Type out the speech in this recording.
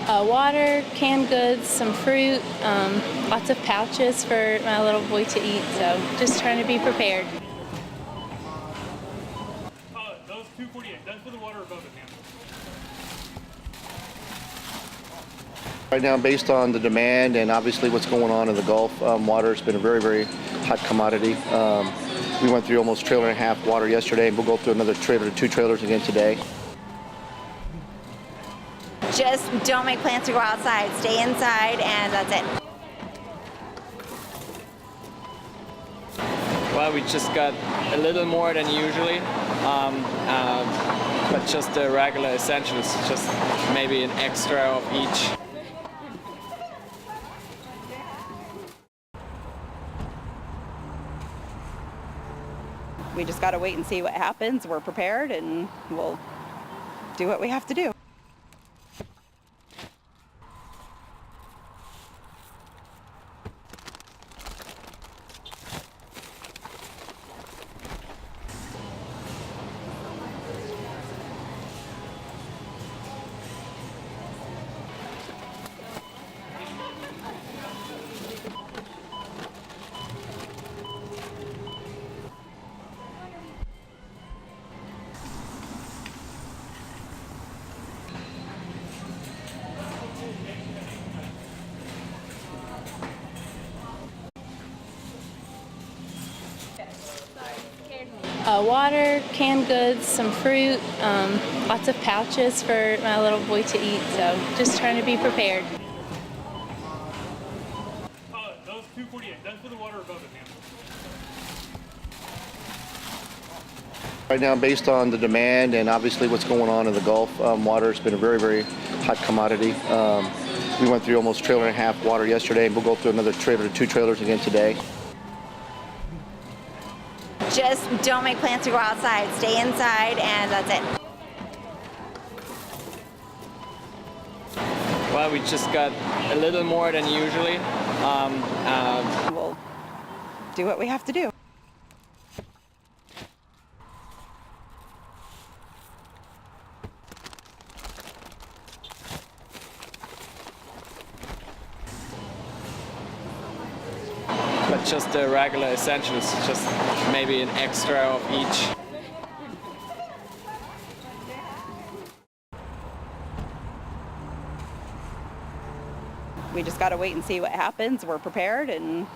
Water, canned goods, some fruit, lots of pouches for my little boy to eat, so just trying to be prepared. Those 248, that's for the water above it, ma'am. Right now, based on the demand and obviously what's going on in the Gulf, water has been a very, very hot commodity. We went through almost a trailer and a half water yesterday, and we'll go through another trailer to 2 trailers again today. Just don't make plans to go outside. Stay inside, and that's it. Well, we just got a little more than usually, but just the regular essentials, just maybe an extra of each. We just got to wait and see what happens. We're prepared, and we'll do what we have to do. Water, canned goods, some fruit, lots of pouches for my little boy to eat, so just trying to be prepared. Those 248, that's for the water above it, ma'am. Right now, based on the demand and obviously what's going on in the Gulf, water has been a very, very hot commodity. We went through almost a trailer and a half water yesterday, and we'll go through another trailer to 2 trailers again today. Just don't make plans to go outside. Stay inside, and that's it. Well, we just got a little more than usually. We'll do what we have to do. But just the regular essentials, just maybe an extra of each. We just got to wait and see what happens. We're prepared, and